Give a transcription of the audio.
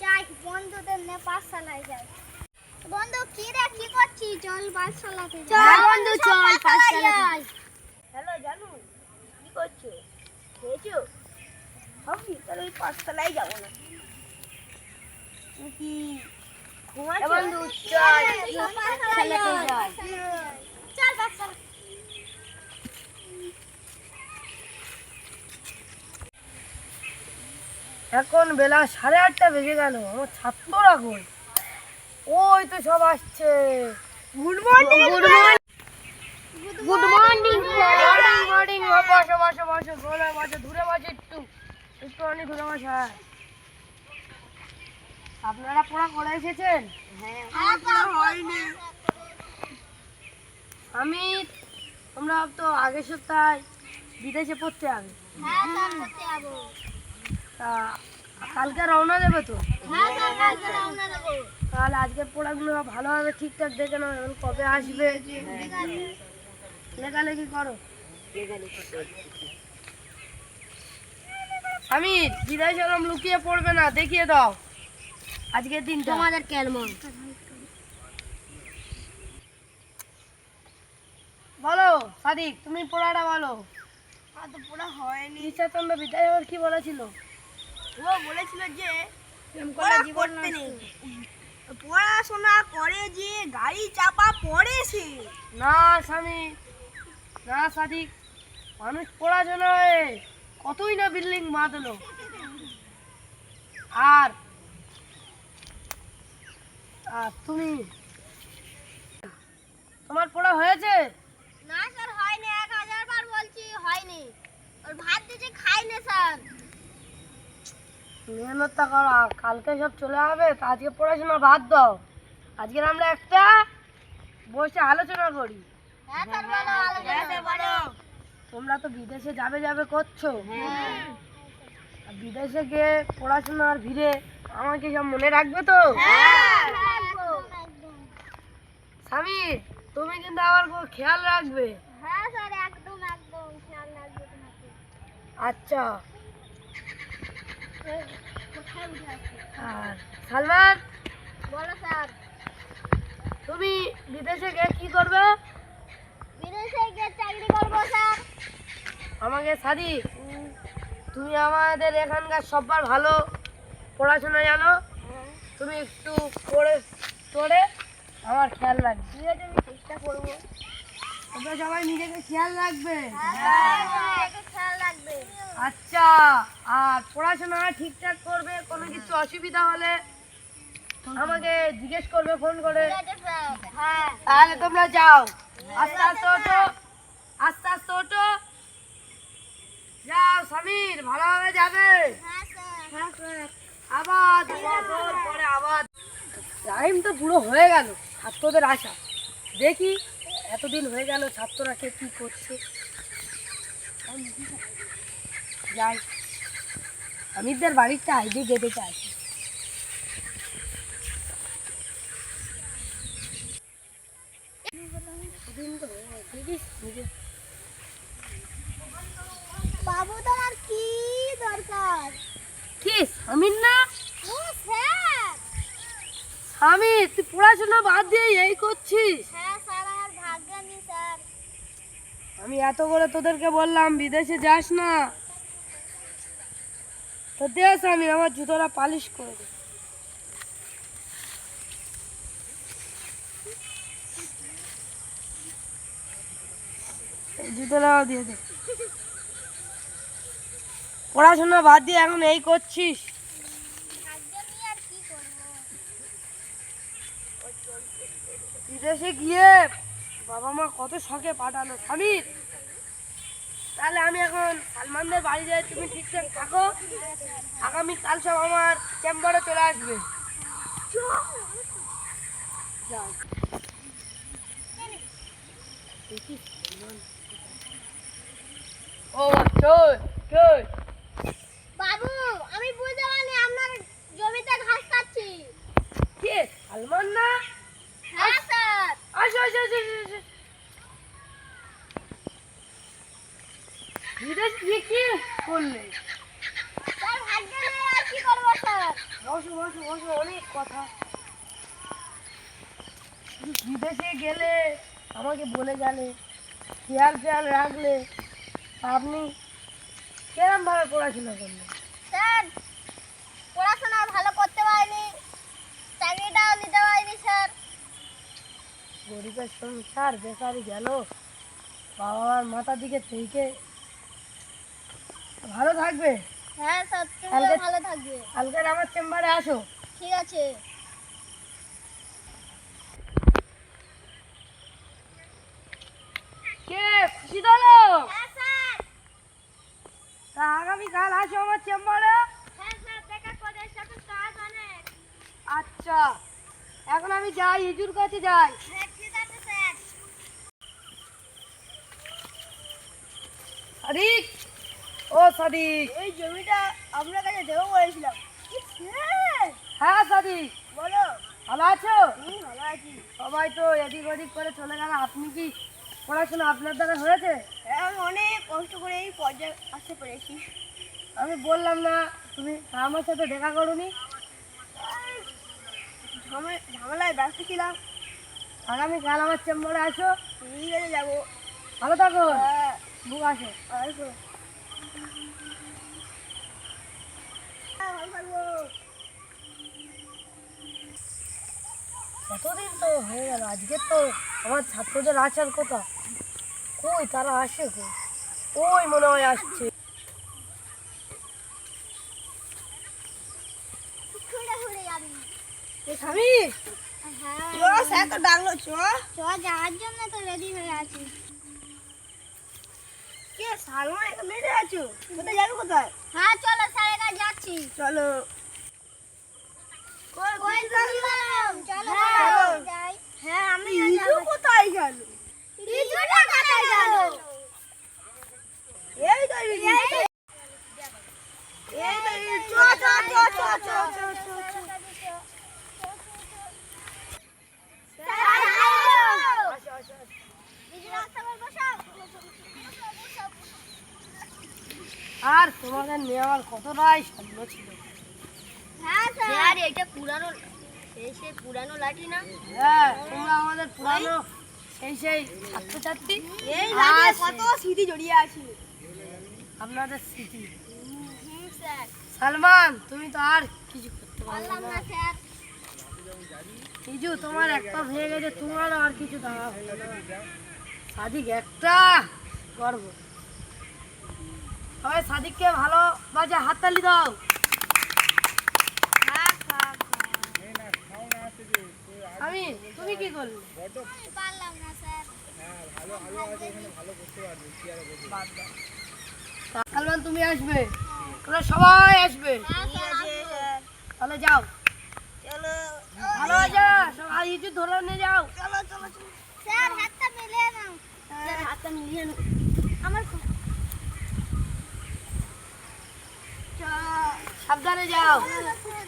যাই বন্ধুদের নিয়ে পাঠশালায় যাই। বন্ধু কি রে কি করছিস? চল পাঠশালাতে যাই। চল বন্ধু চল পাঠশালায় যাই। হ্যালো জানু, কি করছো? খেয়েছো? ভাবছি তাহলে ওই পাঠশালায় যাবো না। তুমি কি ঘুমাচ্ছো? বন্ধু চল পাঠশালাতে যাই। চল পাঠশালা। এখন বেলা 8:30 বেজে গেল, আমার ছাত্ররা কই? ওই তো সব আসছে। Good morning. Good morning morning. বসো বসো বসো, গোলায় বসো, দূরে বসো, একটুখানি দূরে বসো। হ্যাঁ, আপনারা পড়া করে এসেছেন? আমি তোমরা তো আগের সপ্তাহে বিদেশে পড়তে যাবে, তা কালকে রওনা দেবে তো? তাহলে আজকের পড়াগুলো ভালোভাবে ঠিকঠাক দেখে নাও, এখন কবে আসবে লেখালেখি করো। আমি বিদায় সালাম লুকিয়ে পড়বে না, দেখিয়ে দাও আজকের দিন তোমাদের কেমন? বলো সাদিক, তুমি পড়াটা বলো। আর তো পড়া হয়নি। ঈশ্বরচন্দ্র বিদ্যাসাগর কি বলেছিল? ও বলেছিল যে পড়া করতে নেই, পড়াশোনা করে যে গাড়ি চাপা পড়েছে। না স্বামী, না সাদিক, মানুষ পড়াশোনায় কতই না বিল্ডিং বাঁধলো। আর তুমি, তোমার পড়া হয়েছে? না স্যার হয়নি, 1000 বার বলছি হয়নি। ওর ভাত দিয়েছে খাই না স্যার। মেহনতটা করো, কালকে সব চলে যাবে, তো আজকে পড়াশোনা বাদ দাও। আজকে আমরা একটা বসে আলোচনা করি। হ্যাঁ স্যার বলো আলোচনা। তোমরা তো বিদেশে যাবে যাবে করছো, আর বিদেশে গিয়ে পড়াশোনার ভিড়ে আমাকে সব মনে রাখবে তো? স্বামী, তুমি কিন্তু আমার খুব খেয়াল রাখবে। হ্যাঁ স্যার একদম একদম খেয়াল রাখবো তোমাকে। আচ্ছা। কোথায় উঠে আসছে? আর সালমান, বলো স্যার। তুমি বিদেশে গিয়ে কি করবে? বিদেশে গিয়ে চাকরি করবো স্যার। আমাকে সাদিক, তুমি আমাদের এখানকার সবার ভালো পড়াশোনা জানো, তুমি একটু পড়ে পড়ে আমার খেয়াল রাখবে। ঠিক আছে আমি চেষ্টা করবো। তোমরা সবাই নিজেকে খেয়াল রাখবে। খেয়াল রাখবে। আচ্ছা, আর পড়াশোনা ঠিকঠাক করবে, কোনো কিছু অসুবিধা হলে আমাকে জিজ্ঞেস করবে ফোন করে। ঠিক আছে স্যার। হ্যাঁ তাহলে তোমরা যাও, আস্তে আস্তে ওঠো, আস্তে আস্তে ওঠো, যাও সমীর, ভালোভাবে যাবে। হ্যাঁ স্যার। হ্যাঁ স্যার। আবার 2 বছর পরে আবার টাইম তো পুরো হয়ে গেল ছাত্রদের আশা। দেখি এতদিন হয়ে গেল ছাত্ররা কে কি করছে। যাই আমিরদের বাড়িটা আইডি যেতে চাই। বাবু তোমার কি দরকার? কি আমির না? ও স্যার। আমি, তুই পড়াশোনা বাদ দিয়ে এই করছিস? হ্যাঁ স্যার আমার ভাগ্য নেই স্যার। আমি এত করে তোদেরকে বললাম বিদেশে যাস না, তো দেখ আমি আমার জুতোটা পালিশ করে দে। এই জুতোটাও দিয়ে দে। পড়াশোনা বাদ দিয়ে এখন এই করছিস? ভাগ্য নেই আর কি করবো। বিদেশে গিয়ে বাবা মা কত শখে পাঠালো স্বামীর। তাহলে আমি এখন সালমানদের বাড়ি যাই, তুমি ঠিকঠাক থাকো, আগামী কাল সব আমার চেম্বারে চলে আসবে। যাও। ও চল চল। বাবু আমি বুঝতে পারিনি আপনার জমিতে ঘাস কাটছি। কে সালমান না? হ্যাঁ স্যার। আসো আসো আসো আসো। বিদেশ গিয়ে কি করলে? স্যার ভাগ্য বসো বসো বসো, অনেক কথা। বিদেশে গেলে আমাকে বলে গেলে, খেয়াল খেয়াল রাখলে, আপনি কেরম ভাবে পড়াশোনা করলেন? স্যার পড়াশোনা ভালো করতে পারিনি, চাকরিটাও নিতে পারিনি স্যার। গরিবের সংসার বেকারি গেল, বাবা মার মাথার দিকে থেকে ভালো থাকবে। হ্যাঁ স্যার, তুমিও কালকে- ভালো থাকবে। কালকে আমার চেম্বারে আসো। ঠিক আছে। কে খুশি দলো? হ্যাঁ স্যার। তা আগামীকাল আসো আমার চেম্বারে। হ্যাঁ স্যার, দেখা করে সাথে কাজ অনেক। আচ্ছা, এখন আমি যাই, ইজুর কাছে যাই। হ্যাঁ ঠিক আছে স্যার। সাদিক, ও সাদিক। এই জমিটা আপনার কাছে দেবো বলেছিলাম। হ্যাঁ সাদিক, বলো। ভালো আছো? ভালো আছি। সবাই তো এদিক ওদিক করে চলে গেল, আপনি কি পড়াশোনা আপনার দ্বারা হয়েছে? হ্যাঁ, আমি অনেক কষ্ট করে এই পর্যায়ে আসতে পেরেছি। আমি বললাম না তুমি আমার সাথে দেখা করোনি? ঝামেলায় ব্যস্ত ছিলাম। আগামীকাল আমার চেম্বারে আসো। ঠিক আছে, যাবো। ভালো থাকো, হ্যাঁ, বুক আসো। আসবো। হ্যাঁ, ভালো থাকবো। কতদিন তো হয়ে গেল, আজকে তো আমার ছাত্রদের আসার কথা। কই তারা আসে? ওই মনে হয় আসছে। ঘুরে ঘুরে যাবি। স্বামী, হ্যাঁ চ, স্যার তো ডাকলো, চ। চ, যাওয়ার জন্য তো রেডি হয়ে আছি। কে সালমা এখানে আছো? কোথায় যাবে, কোথায়? হ্যাঁ চলো স্যারের কাছে যাচ্ছি। চলো। ওই চললাম, চলো হ্যাঁ, চলো চলো। যাই। হ্যাঁ, আমি ইজু কোথায় গেল? রিজুটা কোথায় গেল? এই তো ইজু। এই তো ইজু। চ, চ, চ, চ, চ, চ, চ, চ। স্যার আসো। রিজু রাস্তা করে বসো। আর তোমাদের নেওয়ার কতটাই স্বপ্ন ছিল। হ্যাঁ স্যার। স্যার, এটা পুরানো, সেই পুরানো লাঠি না? হ্যাঁ, তোমরা আমাদের পুরানো সেই ছাত্রছাত্রী। এই আর লাঠি কত স্মৃতি জড়িয়ে আছে। আপনাদের স্মৃতি। স্যার সালমান, তুমি তো আর কিছু করতে পারবে বললাম না। না স্যার। ইজু, তোমার একটা ভেঙে গেছে, তোমারও আর কিছু দেওয়া হবে না। সাদিক একটা গর্ব। সবাই সাদিককে ভালোবাসে, হাততালি দাও। আমি, তুমি কি করলে? পারলাম না স্যার। সালমান, তুমি আসবে, তোমরা সবাই আসবে। হ্যাঁ ঠিক স্যার, আছে, স্যার। তাহলে যাও, চলো। ভালো যা, সবাই ইজু ধরে নিয়ে যাও। চলো, চলো, চলো। স্যার হাতটা মিলিয়ে নাও। স্যার, হাতটা মিলিয়ে নাও। আমার সাবধানে যাও। স্যার